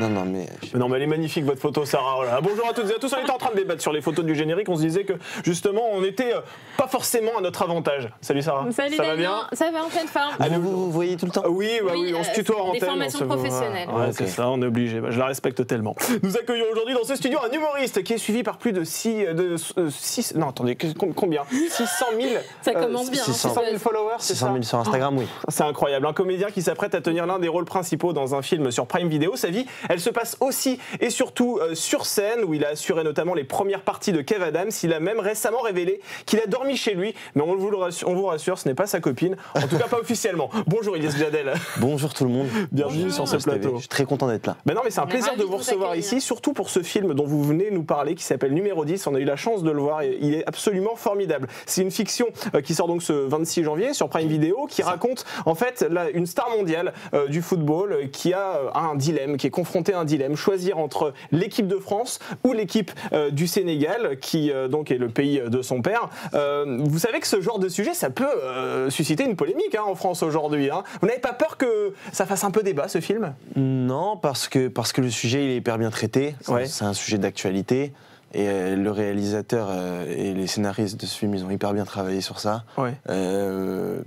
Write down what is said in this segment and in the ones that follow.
Non, mais... Non, mais elle est magnifique, votre photo, Sarah. Voilà. Bonjour à toutes et à tous. On était en train de débattre sur les photos du générique. On se disait que, justement, on était pas forcément à notre avantage. Salut, Sarah. Salut, ça va bien? Ça va en pleine forme. Allez, vous voyez tout le temps? Oui, on se tutoie en antenne. Des formations professionnelles. Ouais, c'est ça, on est obligé. Je la respecte tellement. Nous accueillons aujourd'hui dans ce studio un humoriste qui est suivi par plus de 6... Non, attendez, combien 600 000... Ça commence bien. 600 000 followers, c'est ça? 600 000 sur Instagram, oui. C'est incroyable. Un comédien qui s'apprête à tenir l'un des rôles principaux dans un film sur Prime Video. Sa vie, elle se passe aussi et surtout sur scène, où il a assuré notamment les premières parties de Kev Adams. Il a même récemment révélé qu'il a dormi chez lui, mais on vous rassure, ce n'est pas sa copine, en tout cas pas officiellement. Bonjour Ilyes Djadel. Bonjour tout le monde. Bienvenue sur ce plateau. Je suis très content d'être là. Ben non, mais c'est un plaisir de vous recevoir ici, surtout pour ce film dont vous venez nous parler, qui s'appelle Numéro 10. On a eu la chance de le voir et il est absolument formidable. C'est une fiction qui sort donc ce 26 janvier sur Prime Video, qui raconte en fait une star mondiale du football qui a un dilemme, qui est confronté à un dilemme, choisir entre l'équipe de France ou l'équipe du Sénégal, qui donc est le pays de son père. Vous savez que ce genre de sujet, ça peut susciter une polémique en France aujourd'hui. Vous n'avez pas peur que ça fasse un peu débat, ce film? Non, parce que le sujet il est hyper bien traité. C'est un sujet d'actualité. Et le réalisateur et les scénaristes de ce film, ils ont hyper bien travaillé sur ça. Ouais.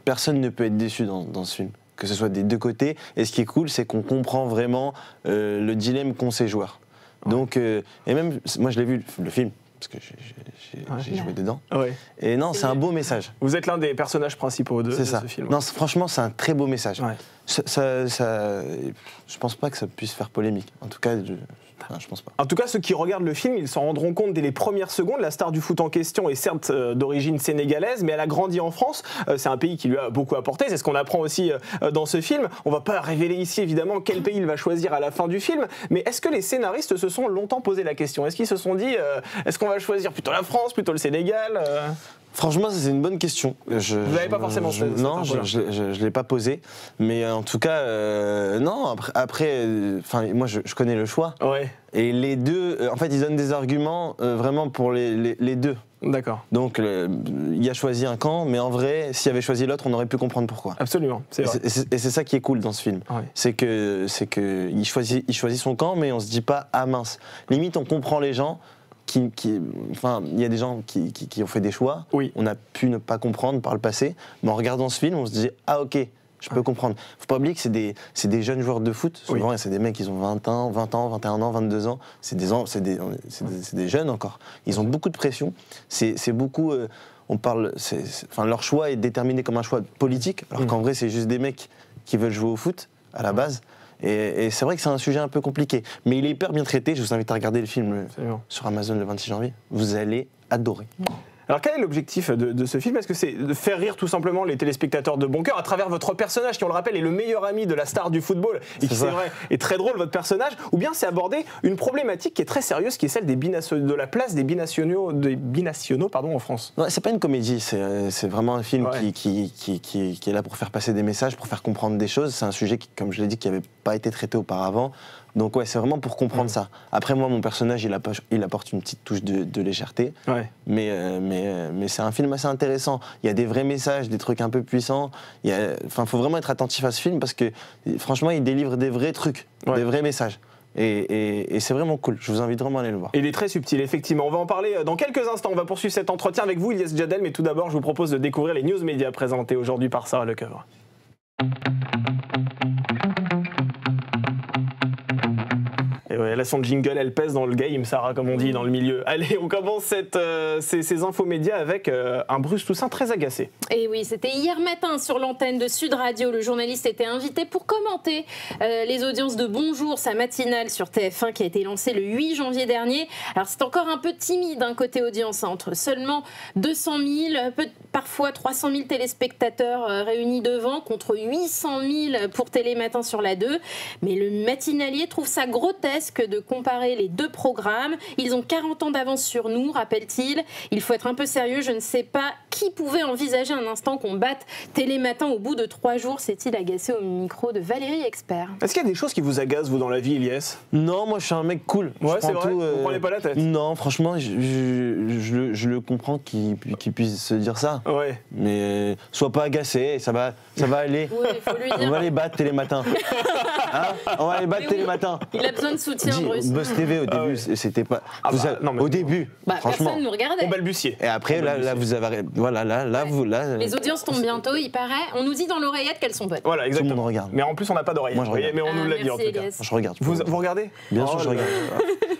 Personne ne peut être déçu dans ce film, que ce soit des deux côtés. Et ce qui est cool, c'est qu'on comprend vraiment le dilemme qu'ont ces joueurs. Ouais. Donc, et même, moi je l'ai vu, le film, parce que j'ai joué dedans. Ouais. Et non, c'est un beau message. Vous êtes l'un des personnages principaux de ce film. Non, franchement, c'est un très beau message. Ouais. Je pense pas que ça puisse faire polémique. En tout cas, je pense pas. En tout cas, ceux qui regardent le film, ils s'en rendront compte dès les premières secondes. La star du foot en question est certes d'origine sénégalaise, mais elle a grandi en France. C'est un pays qui lui a beaucoup apporté. C'est ce qu'on apprend aussi dans ce film. On va pas révéler ici, évidemment, quel pays il va choisir à la fin du film. Mais est-ce que les scénaristes se sont longtemps posé la question? Est-ce qu'ils se sont dit, est-ce qu'on va choisir plutôt la France, plutôt le Sénégal? Franchement, c'est une bonne question. Vous n'avez pas forcément non, je ne l'ai pas posé. Mais en tout cas, non, après moi, je connais le choix. Ouais. Et les deux, en fait, ils donnent des arguments vraiment pour les deux. D'accord. Donc, il a choisi un camp, mais en vrai, s'il avait choisi l'autre, on aurait pu comprendre pourquoi. Absolument, c'est vrai. Et c'est ça qui est cool dans ce film. Ouais. C'est que il choisit son camp, mais on se dit pas, ah mince. Limite, on comprend les gens. Enfin, il y a des gens qui ont fait des choix, oui. On a pu ne pas comprendre par le passé, mais en regardant ce film, on se dit « Ah ok, je peux comprendre ». Faut pas oublier que c'est des jeunes joueurs de foot, souvent oui. C'est des mecs qui ont 20 ans, 21 ans, 22 ans, c'est des jeunes encore. Ils ont beaucoup de pression, c'est beaucoup... leur choix est déterminé comme un choix politique, alors qu'en vrai c'est juste des mecs qui veulent jouer au foot à la base. Et c'est vrai que c'est un sujet un peu compliqué, mais il est hyper bien traité. Je vous invite à regarder le film sur Amazon le 26 janvier. Vous allez adorer. Alors quel est l'objectif de ce film? Est-ce que c'est de faire rire tout simplement les téléspectateurs de bon cœur à travers votre personnage qui, on le rappelle, est le meilleur ami de la star du football et qui, c'est vrai, est très drôle, votre personnage, ou bien c'est aborder une problématique qui est très sérieuse, qui est celle de la place des binationaux en France? Non, c'est pas une comédie, c'est vraiment un film qui est là pour faire passer des messages, pour faire comprendre des choses. C'est un sujet qui, comme je l'ai dit, qui n'avait pas été traité auparavant. Donc ouais, c'est vraiment pour comprendre ça. Après moi, mon personnage, il apporte une petite touche de légèreté. Ouais. Mais c'est un film assez intéressant. Il y a des vrais messages, des trucs un peu puissants. Faut vraiment être attentif à ce film parce que franchement, il délivre des vrais trucs, des vrais messages. Et c'est vraiment cool, je vous invite vraiment à aller le voir. Il est très subtil, effectivement. On va en parler dans quelques instants. On va poursuivre cet entretien avec vous, Ilyes Djadel, mais tout d'abord, je vous propose de découvrir les news médias présentés aujourd'hui par Sarah Lecoeuvre. Et ouais, là, son jingle, elle pèse dans le game, Sarah, comme on dit dans le milieu. Allez, on commence ces infos médias avec un Bruce Toussaint très agacé. Et oui, c'était hier matin sur l'antenne de Sud Radio. Le journaliste était invité pour commenter les audiences de Bonjour, sa matinale sur TF1 qui a été lancée le 8 janvier dernier. Alors, c'est encore un peu timide côté audience, entre seulement 200 000, parfois 300 000 téléspectateurs réunis devant, contre 800 000 pour Télématin sur la 2. Mais le matinalier trouve ça grotesque de comparer les deux programmes. Ils ont 40 ans d'avance sur nous, rappelle-t-il. Il faut être un peu sérieux, je ne sais pas qui pouvait envisager un instant qu'on batte Télématin au bout de 3 jours, s'est-il agacé au micro de Valérie Expert. Est-ce qu'il y a des choses qui vous agacent, vous, dans la vie, Ilyes? Non, moi je suis un mec cool. Ouais, c'est vrai, vous prenez pas la tête? Non, franchement, je le comprends qu'il puisse se dire ça. Ouais. Mais sois pas agacé, ça va aller. Ouais, faut lui dire. On va les battre Télématin. Hein, on va les battre Télématin. Il a besoin de soutien, Bruce. Buzz TV au début, c'était pas. Au début, franchement. Personne nous regardait. On balbutiait. Et après, là, vous avez. Voilà, là. Les audiences tombent bientôt, il paraît. On nous dit dans l'oreillette qu'elles sont bonnes. Voilà, exactement. Tout le monde regarde. Mais en plus, on n'a pas d'oreillette. Moi, je regarde. Mais on nous l'a dit en tout cas. Je regarde. Vous regardez? Bien sûr, je regarde.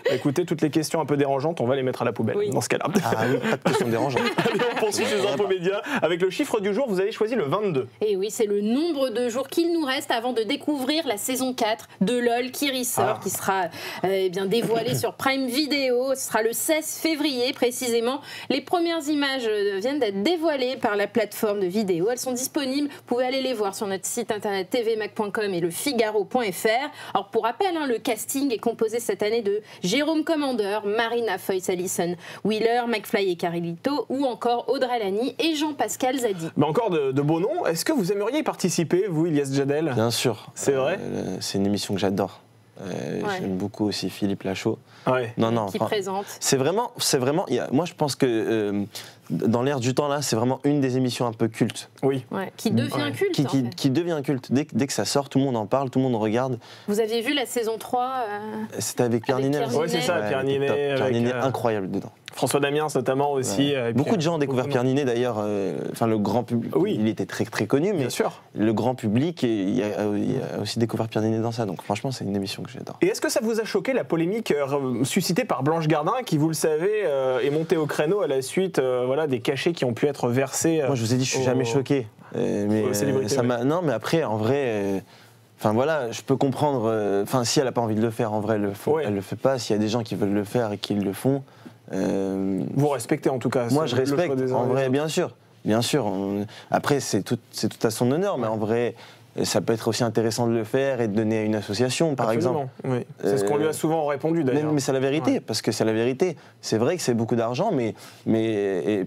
Écoutez, toutes les questions un peu dérangeantes, on va les mettre à la poubelle dans ce cas-là. Ah oui, pas de questions dérangeantes. Allez, on poursuit ces infos médias avec le chiffre du jour. Vous avez choisi le 22. Et oui, c'est le nombre de jours qu'il nous reste avant de découvrir la saison 4 de LOL qui ressort, qui sera dévoilée sur Prime Video. Ce sera le 16 février précisément. Les premières images viennent d'être dévoilées par la plateforme de vidéo. Elles sont disponibles. Vous pouvez aller les voir sur notre site internet tvmac.com et lefigaro.fr. Alors pour rappel, le casting est composé cette année de Jérôme Commander, Marina Foïs-Allison, Wheeler, McFly et Carlito, ou encore Audrey Lamy et Jean-Pascal Zadi. Mais encore de beaux noms. Est-ce que vous aimeriez y participer, vous, Ilyes Jadel? Bien sûr. C'est vrai. C'est une émission que j'adore. J'aime beaucoup aussi Philippe Lachaud. Ouais. Qui présente. C'est vraiment. Moi, je pense que dans l'air du temps là, c'est vraiment une des émissions un peu cultes. Oui. Ouais, qui devient culte. Qui devient culte. Dès que ça sort, tout le monde en parle, tout le monde regarde. Vous aviez vu la saison 3 C'était avec Pierre Ninet. Oui, c'est ça, Pierre Ninet. Pierre Ninet, incroyable dedans. François Damiens notamment aussi. Ouais. Beaucoup de gens ont découvert Pierre Ninet d'ailleurs. Le grand public. Oui. Il était très très connu, mais bien sûr. Le grand public, il a aussi découvert Pierre Ninet dans ça. Donc franchement, c'est une émission que j'adore. Et est-ce que ça vous a choqué la polémique suscitée par Blanche Gardin, qui, vous le savez, est montée au créneau à la suite des cachets qui ont pu être versés? Moi, je vous ai dit, je suis jamais choqué. Non, mais après, en vrai. Je peux comprendre. Si elle n'a pas envie de le faire, en vrai, elle le fait pas. S'il y a des gens qui veulent le faire et qui le font. Vous respectez en tout cas. Moi, je respecte. En vrai, bien sûr. Bien sûr. Après, c'est tout à son honneur, mais en vrai. Ça peut être aussi intéressant de le faire et de donner à une association, par exemple. Oui. C'est ce qu'on lui a souvent répondu, d'ailleurs. Mais c'est la vérité, parce que c'est la vérité. C'est vrai que c'est beaucoup d'argent, et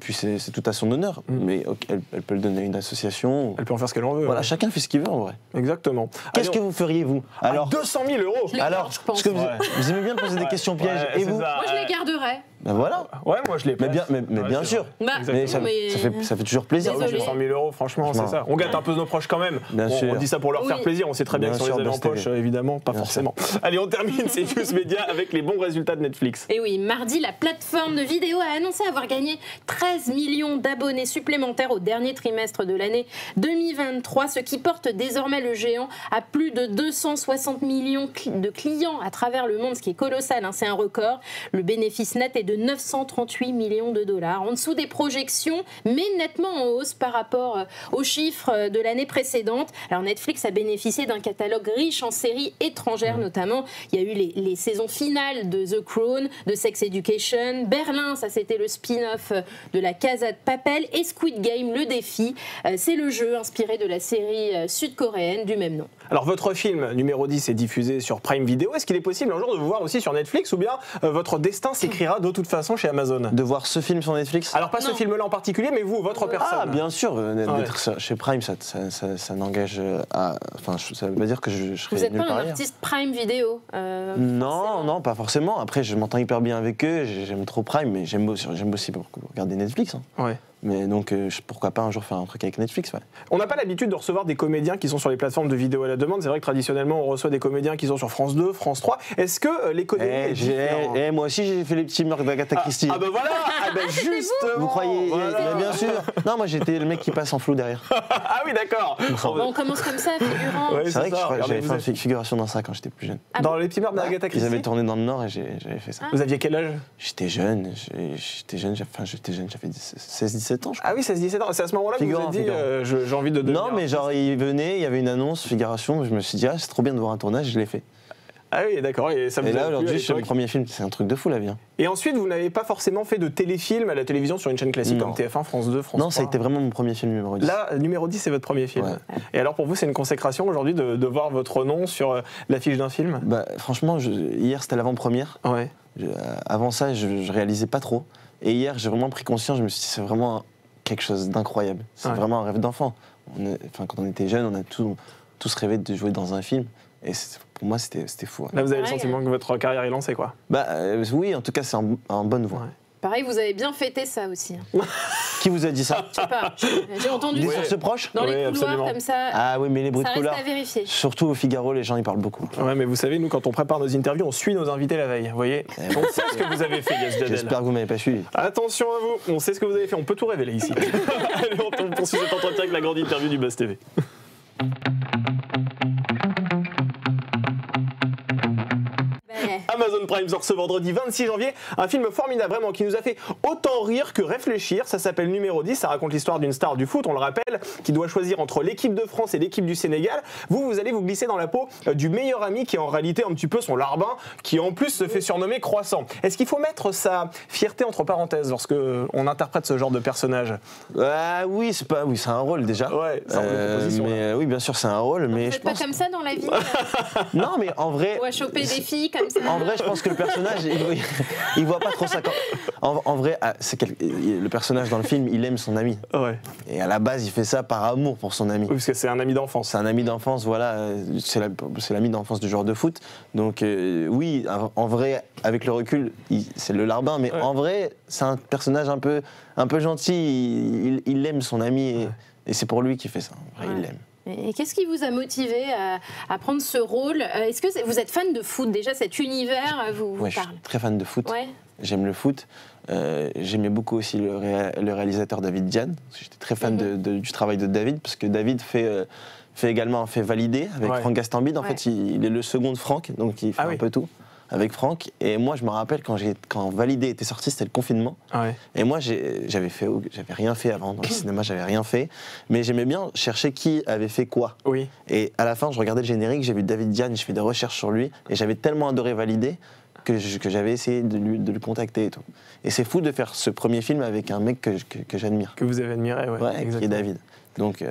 puis c'est tout à son honneur. Mais elle peut le donner à une association. Elle peut en faire ce qu'elle en veut. Voilà, chacun fait ce qu'il veut, en vrai. Exactement. Qu'est-ce que vous feriez, vous? Alors, 200 000 €. Alors, je pense. Vous aimez bien poser des questions pièges. Et vous? Moi, je les garderais. Ben voilà. Ouais, moi je l'ai pas. Mais bien sûr. Mais ça fait toujours plaisir. 200 000 €, franchement, c'est ça. On gâte un peu nos proches quand même. On dit ça pour leur faire plaisir. On sait très bien que si on les avait en poche, évidemment, pas forcément. Allez, on termine ces news médias avec les bons résultats de Netflix. Et oui, mardi, la plateforme de vidéo a annoncé avoir gagné 13 millions d'abonnés supplémentaires au dernier trimestre de l'année 2023, ce qui porte désormais le géant à plus de 260 millions de clients à travers le monde, ce qui est colossal, c'est un record. Le bénéfice net est de 938 millions de dollars, en dessous des projections, mais nettement en hausse par rapport aux chiffres de l'année précédente. Alors Netflix a bénéficié d'un catalogue riche en séries étrangères notamment. Il y a eu les saisons finales de The Crown, de Sex Education, Berlin, ça c'était le spin-off de La Casa de Papel, et Squid Game, le défi. C'est le jeu inspiré de la série sud-coréenne du même nom. Alors votre film numéro 10 est diffusé sur Prime Video. Est-ce qu'il est possible un jour de vous voir aussi sur Netflix, ou bien votre destin s'écrira de toute façon chez Amazon? De voir ce film sur Netflix? Alors pas ce film-là en particulier, mais vous, votre personne. Ah bien sûr, d'être chez Prime, ça n'engage à... ça veut dire que je serai nulle part ailleurs. Vous n'êtes pas un artiste Prime Vidéo Non, pas forcément. Après, je m'entends hyper bien avec eux, j'aime trop Prime, mais j'aime aussi regarder Netflix. Ouais. Mais donc, pourquoi pas un jour faire un truc avec Netflix, ouais. On n'a pas l'habitude de recevoir des comédiens qui sont sur les plateformes de vidéo à la demande. C'est vrai que traditionnellement, on reçoit des comédiens qui sont sur France 2, France 3. Est-ce que l'économie moi aussi, j'ai fait les petits meurtres d'Agatha Christie. Ah ben voilà. Justement. Vous croyez? Voilà. Bien sûr. Non, moi, j'étais le mec qui passe en flou derrière. Ah oui, d'accord. On commence comme ça, figurant. Ouais, c'est vrai que j'avais fait une figuration dans ça quand j'étais plus jeune. Dans les petits meurtres d'Agatha Christie? Ils avaient tourné dans le Nord et j'avais fait ça. Vous aviez quel âge? J'étais jeune, j'avais 16-17 ans, je crois. Ah oui, 16-17 ans. C'est à ce moment-là que vous vous êtes dit, j'ai envie de devenir... Non, mais genre, il venait, il y avait une annonce, figuration, je me suis dit, c'est trop bien de voir un tournage, je l'ai fait. Ah oui, d'accord. Et là, aujourd'hui, c'est le premier film, c'est un truc de fou, la vie. Et ensuite, vous n'avez pas forcément fait de téléfilm à la télévision sur une chaîne classique comme TF1, France 2, France 3? Non, ça a été vraiment mon premier film numéro 10. Là, numéro 10, c'est votre premier film. Ouais. Et alors, pour vous, c'est une consécration aujourd'hui de voir votre nom sur l'affiche d'un film? Franchement, hier, c'était l'avant-première. Ouais. Avant ça, je réalisais pas trop. Et hier, j'ai vraiment pris conscience, je me suis dit, c'est vraiment quelque chose d'incroyable. C'est vraiment un rêve d'enfant. Quand on était jeunes, on a tous rêvé de jouer dans un film. Et pour moi, c'était fou. Là, vous avez le sentiment que votre carrière est lancée, quoi. Oui, en tout cas, c'est en bonne voie. Pareil, vous avez bien fêté ça aussi. Qui vous a dit ça? Je sais pas, j'ai entendu des sources proches dans les couloirs comme ça. Ah oui, mais les bruits de couloirs, à vérifier. Surtout au Figaro, les gens ils parlent beaucoup. Ouais, mais vous savez, nous quand on prépare nos interviews, on suit nos invités la veille. Vous voyez, on sait ce que vous avez fait, Yes Jadel. J'espère que vous m'avez pas suivi. Attention à vous, on sait ce que vous avez fait, on peut tout révéler ici. Allez, on poursuit cet entretien avec la grande interview du Buzz TV. Amazon Prime sort ce vendredi 26 janvier, un film formidable vraiment qui nous a fait autant rire que réfléchir. Ça s'appelle Numéro 10, ça raconte l'histoire d'une star du foot, on le rappelle, qui doit choisir entre l'équipe de France et l'équipe du Sénégal. Vous allez vous glisser dans la peau du meilleur ami qui est en réalité un petit peu son larbin, qui en plus se fait surnommer Croissant. Est-ce qu'il faut mettre sa fierté entre parenthèses lorsque on interprète ce genre de personnage? Oui, c'est un rôle déjà. Ouais, c'est un rôle de composition. Oui, bien sûr, c'est un rôle, mais vous je pense pas comme ça dans la vie. Non, mais en vrai, on va choper des filles comme ça. En vrai, je pense que le personnage, il voit pas trop ça. En vrai, le personnage dans le film, il aime son ami. Ouais. Et à la base, il fait ça par amour pour son ami. Oui, parce que c'est un ami d'enfance. C'est un ami d'enfance, voilà. C'est l'ami d'enfance du joueur de foot. Donc oui, en vrai, avec le recul, c'est le larbin. Mais en vrai, c'est un personnage un peu gentil. Il aime son ami et c'est pour lui qu'il fait ça. En vrai, il l'aime. Et qu'est-ce qui vous a motivé à prendre ce rôle? Est-ce que vous êtes fan de foot? Déjà, cet univers vous parle? Je suis très fan de foot. Ouais. J'aime le foot. J'aimais beaucoup aussi le réalisateur David Dian. J'étais très fan du travail de David, parce que David fait également Validé avec Franck Gastambide. En fait, il est le second de Franck, donc il fait un peu tout avec Franck. Et moi, je me rappelle quand Validé était sorti, c'était le confinement. Et moi, j'avais rien fait avant dans le cinéma, j'avais rien fait. Mais j'aimais bien chercher qui avait fait quoi. Oui. Et à la fin, je regardais le générique, j'ai vu David Dian, je fais des recherches sur lui, et j'avais tellement adoré Validé que j'avais essayé de le contacter et tout. Et c'est fou de faire ce premier film avec un mec que j'admire. Que vous avez admiré, qui est David. Donc,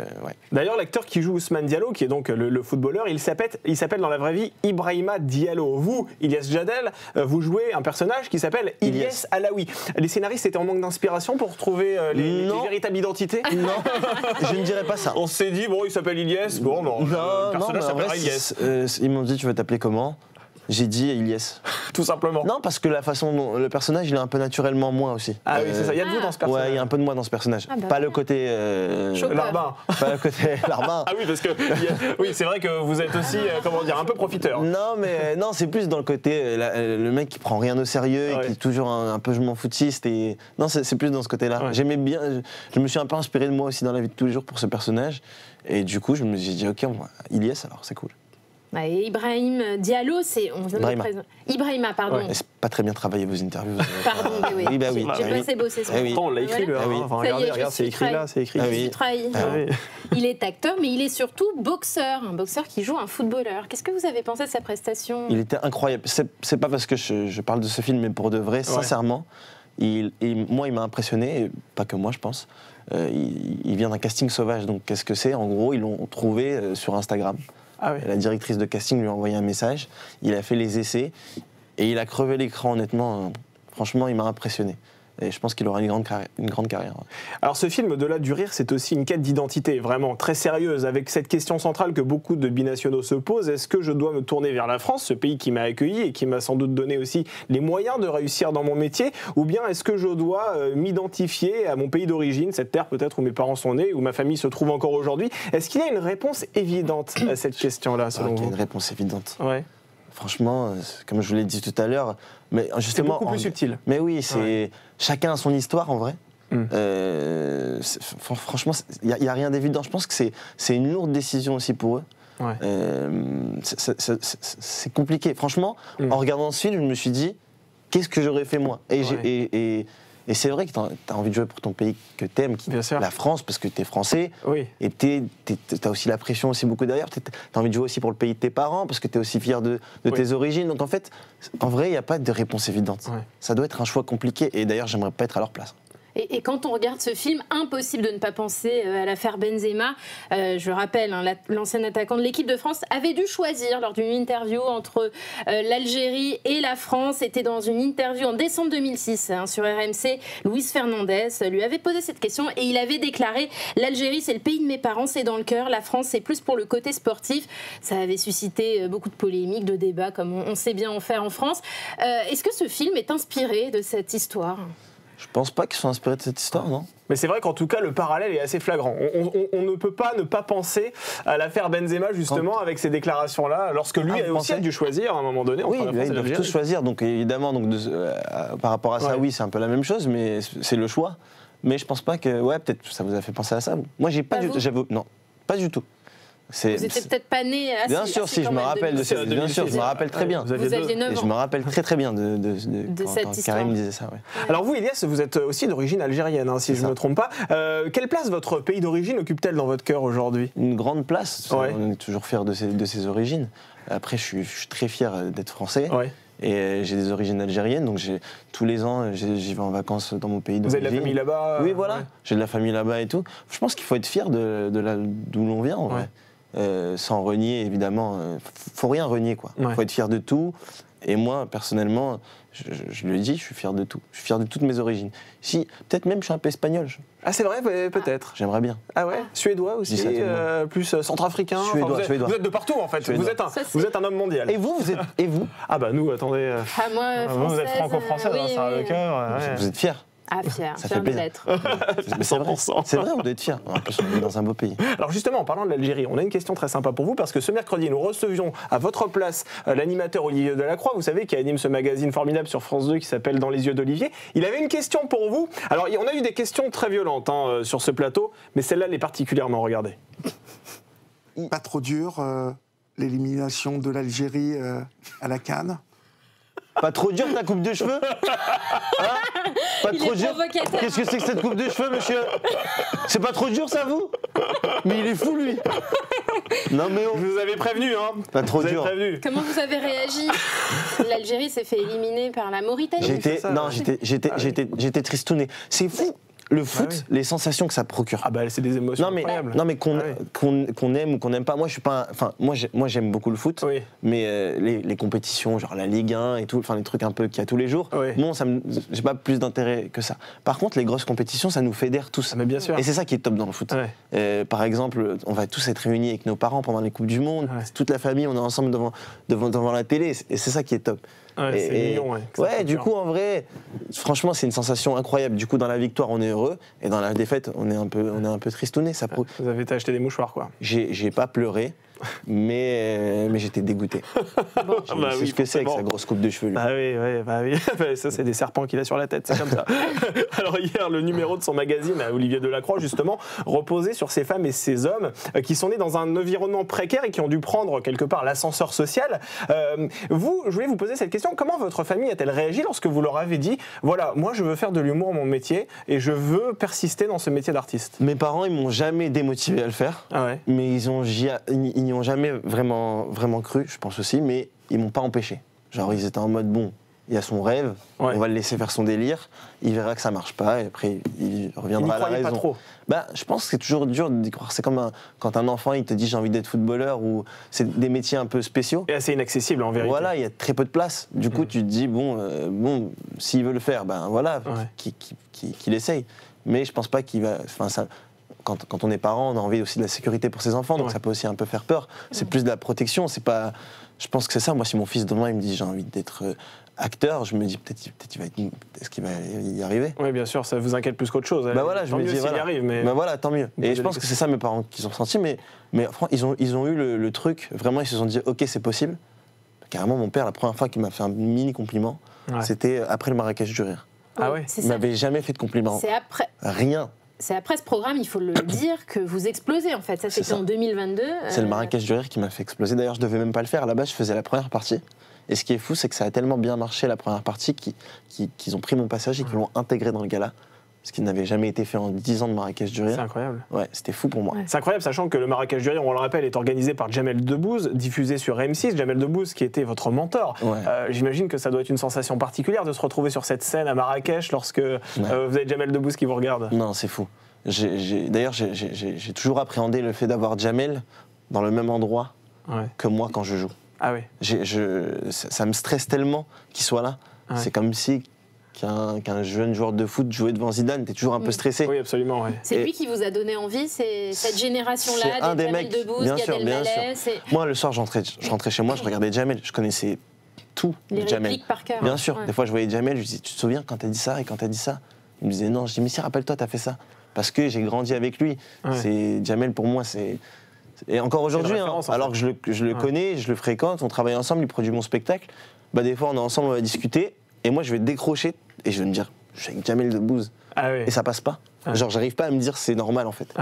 D'ailleurs, l'acteur qui joue Ousmane Diallo, qui est donc le footballeur, il s'appelle dans la vraie vie Ibrahima Diallo. Vous, Ilyes Jadel, vous jouez un personnage qui s'appelle Ilyes Alaoui. Les scénaristes étaient en manque d'inspiration pour trouver les véritables identités? Non, je ne dirais pas ça. On s'est dit, bon, il s'appelle Ilyes, bon, non, le personnage s'appellera Ilyes. Ils m'ont dit, tu veux t'appeler comment? J'ai dit Ilyes. Tout simplement. Non, parce que la façon dont le personnage, il est un peu naturellement moi aussi. Ah oui, c'est ça. Il y a de vous dans ce personnage. Ouais, il y a un peu de moi dans ce personnage. Pas le côté larbin. Pas le côté larbin. Ah oui, parce que oui, c'est vrai que vous êtes aussi, comment dire, un peu profiteur. Non, mais non, c'est plus dans le côté le mec qui prend rien au sérieux et qui est toujours un peu je m'en foutiste. Et non, c'est plus dans ce côté-là. J'aimais bien. Je me suis un peu inspiré de moi aussi dans la vie de tous les jours pour ce personnage. Et du coup, je me suis dit ok, Ilyes, alors c'est cool. Et Ibrahim Diallo, Ibrahima, pardon. C'est pas très bien travaillé vos interviews. Pardon, oui. Oui, bah oui. J'ai pas assez bossé ce Pourtant, on l'a écrit, regardez, c'est écrit là, c'est écrit. Je suis trahi. Il est acteur, mais il est surtout boxeur. Un boxeur qui joue un footballeur. Qu'est-ce que vous avez pensé de sa prestation? Il était incroyable. C'est pas parce que je parle de ce film, mais pour de vrai, sincèrement. Moi, il m'a impressionné, et pas que moi, je pense. Il vient d'un casting sauvage, donc qu'est-ce que c'est? En gros, ils l'ont trouvé sur Instagram. La directrice de casting lui a envoyé un message, il a fait les essais et il a crevé l'écran, honnêtement. Franchement, il m'a impressionné. Et je pense qu'il aura une grande carrière. Alors ce film, au-delà du rire, c'est aussi une quête d'identité, vraiment très sérieuse, avec cette question centrale que beaucoup de binationaux se posent. Est-ce que je dois me tourner vers la France, ce pays qui m'a accueilli et qui m'a sans doute donné aussi les moyens de réussir dans mon métier, ou bien est-ce que je dois m'identifier à mon pays d'origine, cette terre peut-être où mes parents sont nés, où ma famille se trouve encore aujourd'hui? Est-ce qu'il y a une réponse évidente à cette question-là, selon vous? Il y a une réponse évidente. Ouais. Franchement, comme je vous l'ai dit tout à l'heure, mais justement, c'est beaucoup plus subtil. Mais oui, chacun a son histoire en vrai. Franchement, il n'y a rien d'évident. Je pense que c'est une lourde décision aussi pour eux. C'est compliqué. Franchement, en regardant ce film, je me suis dit, qu'est-ce que j'aurais fait moi? Et c'est vrai que tu as envie de jouer pour ton pays que tu aimes, la France, parce que tu es français. Et tu as aussi la pression aussi beaucoup derrière. Tu as envie de jouer aussi pour le pays de tes parents, parce que tu es aussi fier de tes origines. Donc en fait, en vrai, il n'y a pas de réponse évidente. Ça doit être un choix compliqué. Et d'ailleurs, j'aimerais pas être à leur place. Et quand on regarde ce film, impossible de ne pas penser à l'affaire Benzema. Je rappelle, hein, l'ancien attaquant de l'équipe de France avait dû choisir lors d'une interview entre l'Algérie et la France. C'était dans une interview en décembre 2006 hein, sur RMC. Luis Fernandez lui avait posé cette question et il avait déclaré « L'Algérie, c'est le pays de mes parents, c'est dans le cœur. La France, c'est plus pour le côté sportif. » Ça avait suscité beaucoup de polémiques, de débats, comme on sait bien en faire en France. Est-ce que ce film est inspiré de cette histoire ? Je pense pas qu'ils soient inspirés de cette histoire, non. Mais c'est vrai qu'en tout cas, le parallèle est assez flagrant. On ne peut pas ne pas penser à l'affaire Benzema, justement, avec ces déclarations-là, lorsque lui a aussi dû choisir, à un moment donné, oui, ils doivent tous choisir. Donc, évidemment, par rapport à ça, oui, c'est un peu la même chose, mais c'est le choix. Mais je pense pas que... Ouais, peut-être ça vous a fait penser à ça. Moi, j'ai pas du tout... Non, pas du tout. Vous étiez peut-être pas né à bien sûr, si je me rappelle de cette, bien sûr, je me rappelle très bien. Vous aviez 9 ans. Et je me rappelle très bien de cette histoire. Karim disait ça. Ouais. Alors vous, Ilyes, vous êtes aussi d'origine algérienne, hein, si je ne me trompe pas. Quelle place votre pays d'origine occupe-t-elle dans votre cœur aujourd'hui ? Une grande place. Ouais. On est toujours fiers de ses origines. Après, je suis très fier d'être français. Ouais. Et j'ai des origines algériennes, donc tous les ans, j'y vais en vacances dans mon pays d'origine. Vous avez de la famille là-bas ? Oui, voilà. Ouais. J'ai de la famille là-bas et tout. Je pense qu'il faut être fier d'où l'on vient, en vrai. Sans renier, évidemment. Faut rien renier, quoi. Faut être fier de tout. Et moi, personnellement, je le dis, je suis fier de tout. Je suis fier de toutes mes origines. Si, peut-être même, je suis un peu espagnol. Ah, c'est vrai, peut-être. J'aimerais bien. Ah ouais. Suédois aussi, plus centrafricain. Suédois. Vous êtes de partout, en fait. Vous êtes un homme mondial. Et vous Ah bah nous, attendez. Moi, vous êtes franco-française, oui, Sarah Lecœur. Vous êtes fiers. Ah, fier, ça fait plaisir. Mais c'est vrai, on doit être fiers. En plus, on est dans un beau pays. Alors justement, en parlant de l'Algérie, on a une question très sympa pour vous, parce que ce mercredi, nous recevions à votre place l'animateur Olivier Delacroix, vous savez, qui anime ce magazine formidable sur France 2 qui s'appelle Dans les yeux d'Olivier. Il avait une question pour vous. Alors, on a eu des questions très violentes hein, sur ce plateau, mais celle-là l'est particulièrement, regardez. Pas trop dur, l'élimination de l'Algérie à la CAN. Pas trop dur ta coupe de cheveux hein? Pas trop dur. Qu'est-ce que c'est que cette coupe de cheveux, monsieur? C'est pas trop dur, ça, vous? Mais il est fou, lui. Non, mais je vous avais prévenu, hein. Pas trop dur. Comment vous avez réagi? L'Algérie s'est fait éliminer par la Mauritanie. J'étais tristouné. C'est fou. Le foot, les sensations que ça procure. Ah bah c'est des émotions incroyables. Non mais qu'on aime ou qu'on n'aime pas. Moi je suis pas. Enfin moi j'aime beaucoup le foot. Oui. Mais les compétitions genre la Ligue 1 et tout, enfin les trucs un peu qu'il y a tous les jours. Oui. Bon j'ai pas plus d'intérêt que ça. Par contre les grosses compétitions ça nous fédère tous. Ah, mais bien sûr. Et c'est ça qui est top dans le foot. Ouais. Par exemple on va tous être réunis avec nos parents pendant les coupes du monde. Ouais. Toute la famille on est ensemble devant la télé et c'est ça qui est top. Ouais, c'est mignon, ouais, du coup, en vrai, franchement, c'est une sensation incroyable. Du coup, dans la victoire, on est heureux, et dans la défaite, on est un peu tristouné. Vous avez été acheter des mouchoirs, quoi. J'ai pas pleuré. Mais j'étais dégoûté. Bon, c'est ce que c'est avec sa grosse coupe de cheveux. Oui. Ça, c'est des serpents qu'il a sur la tête, c'est comme ça. Alors hier, le numéro de son magazine, Olivier Delacroix, justement, reposait sur ces femmes et ces hommes qui sont nés dans un environnement précaire et qui ont dû prendre quelque part l'ascenseur social. Je voulais vous poser cette question. Comment votre famille a-t-elle réagi lorsque vous leur avez dit, voilà, moi je veux faire de l'humour mon métier et je veux persister dans ce métier d'artiste? Mes parents, ils m'ont jamais démotivé à le faire. Ah ouais. Mais ils n'y ont jamais vraiment cru, je pense aussi, mais ils m'ont pas empêché. Genre ils étaient en mode bon, il y a son rêve, on va le laisser faire son délire, il verra que ça marche pas et après il reviendra à la raison. Pas trop. Bah, je pense que c'est toujours dur d'y croire. C'est comme quand un enfant il te dit j'ai envie d'être footballeur ou c'est des métiers un peu spéciaux. Et assez inaccessible en vérité. Voilà, il y a très peu de place. Du coup, tu te dis bon, s'il veut le faire, ben voilà, qu'il essaye. Mais je pense pas qu'il va. Enfin ça. Quand on est parent, on a envie aussi de la sécurité pour ses enfants, donc ça peut aussi un peu faire peur. C'est plus de la protection, c'est pas... Je pense que c'est ça. Moi, si mon fils demain il me dit j'ai envie d'être acteur, je me dis peut-être est-ce qu'il va y arriver. Oui, bien sûr, ça vous inquiète plus qu'autre chose. Bah voilà, je me dis s'il y arrive, mais... Bah voilà, tant mieux. Et je pense que c'est ça mes parents qui ont ressenti, mais franchement, ils ont eu le truc. Vraiment, ils se sont dit ok, c'est possible. Carrément, mon père, la première fois qu'il m'a fait un mini compliment, c'était après le Marrakech du rire. Ah ouais. Il m'avait jamais fait de compliment. C'est après. Rien. C'est après ce programme, il faut le dire, que vous explosez en fait. Ça, c'était en 2022. C'est le Marrakech du rire qui m'a fait exploser. D'ailleurs, je devais même pas le faire. À la base, je faisais la première partie. Et ce qui est fou, c'est que ça a tellement bien marché la première partie qu'ils ont pris mon passage et qu'ils l'ont intégré dans le gala. ce qui n'avait jamais été fait en 10 ans de Marrakech du Rire. C'est incroyable. Ouais, c'était fou pour moi. Ouais. C'est incroyable, sachant que le Marrakech du Rire, on le rappelle, est organisé par Jamel Debbouze, diffusé sur M6. Jamel Debbouze qui était votre mentor. Ouais. J'imagine que ça doit être une sensation particulière de se retrouver sur cette scène à Marrakech lorsque vous avez Jamel Debbouze qui vous regarde. Non, c'est fou. D'ailleurs, j'ai toujours appréhendé le fait d'avoir Jamel dans le même endroit que moi quand je joue. Ah oui. Ça me stresse tellement qu'il soit là. Ouais. C'est comme si qu'un jeune joueur de foot jouait devant Zidane, t'es toujours un peu stressé. Oui, absolument. Ouais. C'est lui qui vous a donné envie, c'est cette génération-là, des Jamel Debbouze, Gad Elmaleh. Moi, le soir, je rentrais chez moi, je regardais Jamel, je connaissais tout de Jamel. Par cœur. Bien sûr, des fois je voyais Jamel, je lui disais, tu te souviens quand t'as dit ça et quand t'as dit ça? Il me disait non, je dis mais si, rappelle-toi, t'as fait ça. Parce que j'ai grandi avec lui. Ouais. Jamel, pour moi, c'est... Et encore aujourd'hui, alors que je le connais, je le fréquente, on travaille ensemble, il produit mon spectacle, bah des fois on est ensemble, on va discuter, et moi je vais décrocher, et je vais me dire, je suis avec Jamel Debbouze, et ça passe pas. Genre j'arrive pas à me dire c'est normal en fait.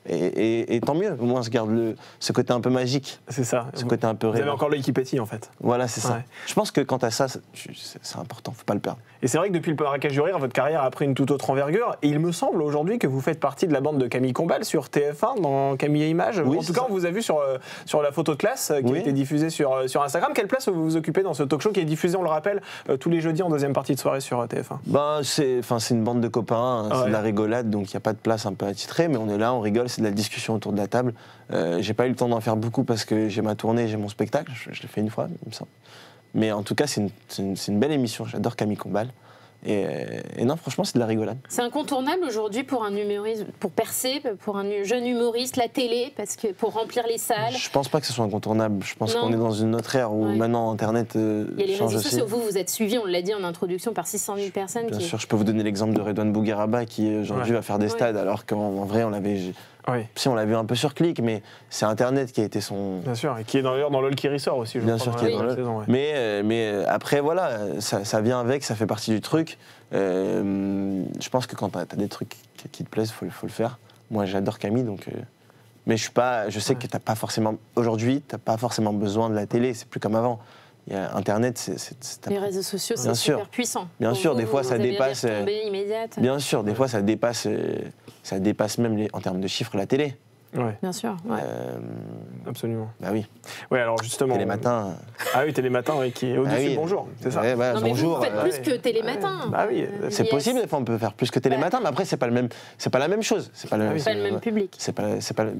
Et tant mieux, au moins je garde ce côté un peu magique. C'est ça. Ce côté un peu réel. Vous avez encore l'œil qui pétille en fait. Voilà, c'est ça. Je pense que quand t'as ça, c'est important, faut pas le perdre. Et c'est vrai que depuis le Marrakech du Rire, votre carrière a pris une toute autre envergure. Et il me semble aujourd'hui que vous faites partie de la bande de Camille Combal sur TF1, dans Camille et Images. Oui, en tout cas, on vous a vu sur la photo de classe qui a été diffusée sur Instagram. Quelle place vous occupez dans ce talk show qui est diffusé, on le rappelle, tous les jeudis en deuxième partie de soirée sur TF1? Ben, c'est une bande de copains, c'est de la rigolade, donc il n'y a pas de place un peu attitrée, mais on est là, on rigole, c'est de la discussion autour de la table. J'ai pas eu le temps d'en faire beaucoup parce que j'ai ma tournée, j'ai mon spectacle, je l'ai fait une fois, il me semble. Mais en tout cas, c'est une belle émission, j'adore Camille Combal. Et non, franchement, c'est de la rigolade. C'est incontournable aujourd'hui pour un humoriste, pour percer, pour un jeune humoriste, la télé, parce que pour remplir les salles. Je pense pas que ce soit incontournable. Je pense qu'on est dans une autre ère où maintenant Internet change aussi. Il y a les réseaux sociaux. Vous êtes suivi, on l'a dit en introduction, par 600 000 personnes. Bien sûr, je peux vous donner l'exemple de Redouane Bougueraba qui aujourd'hui va faire des stades, alors qu'en vrai, on l'avait. Si on l'a vu un peu sur Click, mais c'est Internet qui a été son. Bien sûr, et qui est d'ailleurs dans LOL qui ressort aussi. Bien sûr, qui est dans LOL. Saison, mais après, voilà, ça vient avec, ça fait partie du truc. Je pense que quand t'as des trucs qui te plaisent, faut le faire. Moi, j'adore Camille, donc. Mais je sais que t'as pas forcément. Aujourd'hui, t'as pas forcément besoin de la télé, c'est plus comme avant. Internet, les réseaux sociaux, c'est super puissant. Bien sûr, des fois ça dépasse. Bien sûr, des fois ça dépasse même en termes de chiffres la télé. Ouais. Bien sûr. Absolument. Bah oui. Ouais, alors justement. Télématin. Ah oui, Télématin, qui est au-dessus de Bonjour, c'est ça. Non, mais bonjour. Vous faites plus que Télématin. Bah oui. C'est possible, des fois on peut faire plus que Télématin, mais après c'est pas la même chose. C'est pas le même public.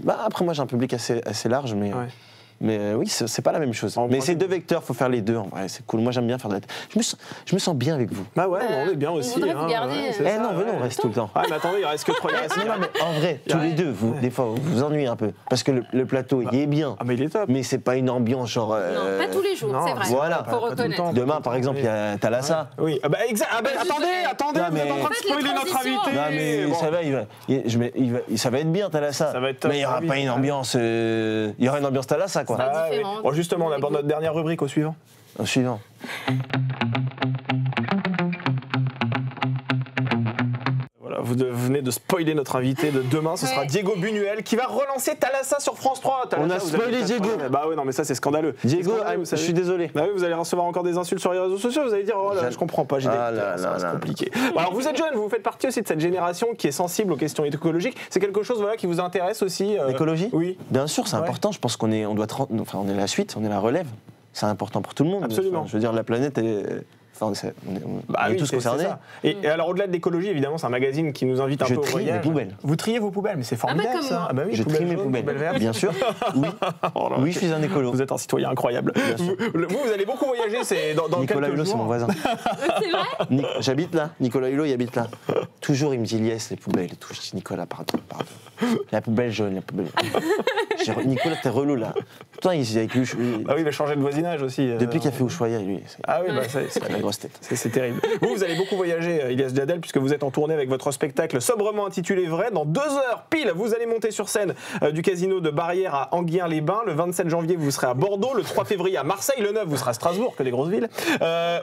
Après moi j'ai un public assez large, mais. Mais oui, c'est pas la même chose. Mais c'est deux vecteurs, faut faire les deux. En vrai, c'est cool. Moi, j'aime bien faire de la télé. Je me sens bien avec vous. Bah ouais, on est bien aussi. On vous garder. Non, venez, on reste tout le temps. Ah, mais attendez, il reste que 3 minutes. Non, mais en vrai, tous les deux, des fois, vous vous ennuyez un peu. Parce que le plateau, il est bien. Ah, mais il est top. Mais c'est pas une ambiance genre. Non, pas tous les jours, c'est vrai. Voilà. Faut reconnaître. Demain, par exemple, il y a Thalassa. Oui. Attendez, vous êtes en train de spoiler notre invité. Non, mais ça va être bien, Thalassa. Ça va être top. Mais il y aura pas une ambiance. Il y aura une ambiance Thalassa, quoi. Bon, justement, on aborde notre dernière rubrique au suivant. Au suivant. Voilà, vous venez de spoiler notre invité de demain, ce sera Diego Buñuel qui va relancer Thalassa sur France 3. Thalassa, on a spoilé Diego. Bah oui, non, mais ça c'est scandaleux. Diego, je suis désolé. Bah oui, vous allez recevoir encore des insultes sur les réseaux sociaux, vous allez dire, oh là, je comprends pas, c'est compliqué. Bon, alors vous êtes jeune, vous faites partie aussi de cette génération qui est sensible aux questions écologiques. C'est quelque chose qui vous intéresse aussi L'écologie ? Oui. Bien sûr, c'est important. Je pense qu'on est la suite, on est la relève. C'est important pour tout le monde. Absolument. Je veux dire, la planète, elle est. On est tous concernés. Et alors au-delà de l'écologie, évidemment, c'est un magazine qui nous invite un peu au voyage. Je trie mes poubelles. Vous triez vos poubelles, mais c'est formidable ça. Ah bah oui, je trie mes poubelles. Bien sûr. Oui, je suis un écolo. Vous êtes un citoyen incroyable. Vous allez beaucoup voyager, dans Nicolas quelques Hulot, jours. c'est mon voisin. C'est vrai. J'habite là. Nicolas Hulot, il habite là. Toujours, il me dit Lies, les poubelles et tout. Je dis Nicolas, pardon. La poubelle jaune, la poubelle. Nicolas, t'es relou là. Putain, il avec lui. Ah oui, il va changer de voisinage aussi. Depuis qu'il a fait Ushuaïa, lui. Ah oui, c'est la grosse tête. C'est terrible. Vous allez beaucoup voyager, Ilyes Djadel, puisque vous êtes en tournée avec votre spectacle sobrement intitulé Vrai. Dans 2 heures pile, vous allez monter sur scène du casino de Barrière à Enghien-les-Bains. Le 27 janvier, vous serez à Bordeaux. Le 3 février à Marseille. Le 9, vous serez à Strasbourg, que des grosses villes.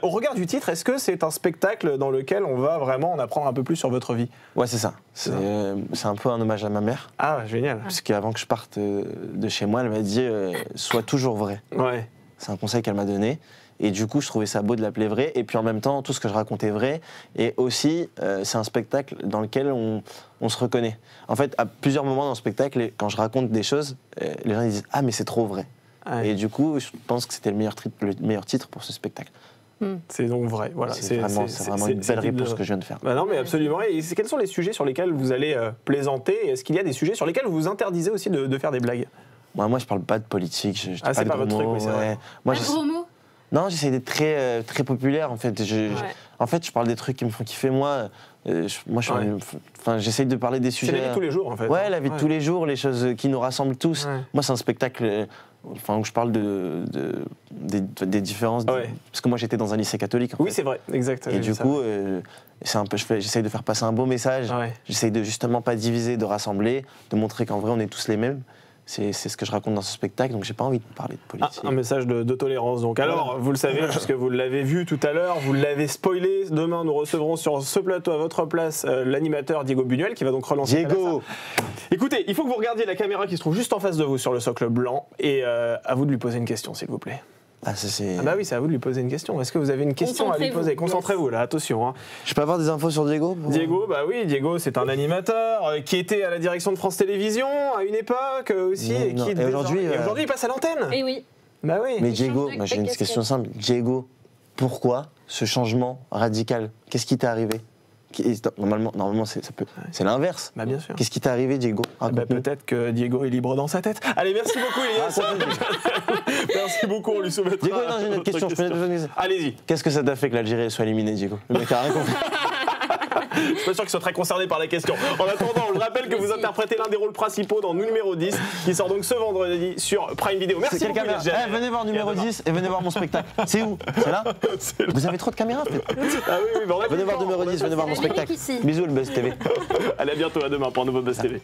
Au regard du titre, est-ce que c'est un spectacle dans lequel on va vraiment en apprendre un peu plus sur votre vie ? Ouais, c'est ça. C'est un peu un hommage à ma mère. Ah, génial. Parce qu'avant que je parte de chez moi, elle m'a dit sois toujours vrai. Ouais. C'est un conseil qu'elle m'a donné. Et du coup, je trouvais ça beau de l'appeler Vrai. Et puis en même temps, tout ce que je racontais vrai. Et aussi, c'est un spectacle dans lequel on se reconnaît. En fait, à plusieurs moments dans le spectacle, quand je raconte des choses, les gens disent « Ah, mais c'est trop vrai ». Et du coup, je pense que c'était le meilleur titre pour ce spectacle. C'est donc vrai. Voilà. C'est vraiment une belle réponse que je viens de faire. Bah non, mais absolument. Et quels sont les sujets sur lesquels vous allez plaisanter? Est-ce qu'il y a des sujets sur lesquels vous vous interdisez aussi de faire des blagues? Moi, je parle pas de politique. Je c'est pas votre truc, oui, c'est vrai. Pas de gros mots? Non, j'essaie d'être très populaire, en fait. En fait, je parle des trucs qui me font kiffer, moi. J'essaye de parler des sujets... C'est la vie de tous les jours, en fait. Ouais, la vie de tous les jours, les choses qui nous rassemblent tous. Moi, c'est un spectacle où je parle des différences. Parce que moi, j'étais dans un lycée catholique. Oui, c'est vrai, exact. Et du coup, j'essaye de faire passer un beau message. J'essaye de justement pas diviser, de rassembler, de montrer qu'en vrai, on est tous les mêmes. C'est ce que je raconte dans ce spectacle, donc j'ai pas envie de parler de politique. Un message de tolérance, donc. Alors, vous le savez, puisque vous l'avez vu tout à l'heure, vous l'avez spoilé, demain nous recevrons sur ce plateau à votre place l'animateur Diego Buñuel, qui va donc relancer... Diego! Écoutez, il faut que vous regardiez la caméra qui se trouve juste en face de vous sur le socle blanc, et à vous de lui poser une question, s'il vous plaît. Ah bah oui, c'est à vous de lui poser une question. Est-ce que vous avez une question à lui poser? Concentrez-vous là, attention. Je peux avoir des infos sur Diego? Diego, bah oui, Diego c'est un animateur qui était à la direction de France Télévisions à une époque aussi. Et aujourd'hui il passe à l'antenne. Et oui. Bah oui. Mais Diego, j'ai une question simple. Diego, pourquoi ce changement radical? Qu'est-ce qui t'est arrivé? Normalement c'est l'inverse. Bah bien sûr. Qu'est-ce qui t'est arrivé, Diego? Peut-être que Diego est libre dans sa tête. Allez, merci beaucoup, Elias. Merci beaucoup, on lui soumettra. Diego, j'ai une autre question. Allez-y. Qu'est-ce que ça t'a fait que l'Algérie soit éliminée, Diego? Le mec a rien compris. Je suis pas sûr qu'ils soient très concernés par la question. En attendant, on le rappelle que vous interprétez l'un des rôles principaux dans Numéro 10, qui sort donc ce vendredi sur Prime Video. Merci beaucoup. Venez voir Numéro 10 et venez voir mon spectacle. C'est où? C'est là? Vous avez trop de caméras, peut-être. Ah oui, venez voir Numéro 10, venez voir mon spectacle. Bisous, le Buzz TV. Allez, à bientôt, à demain pour un nouveau Buzz TV.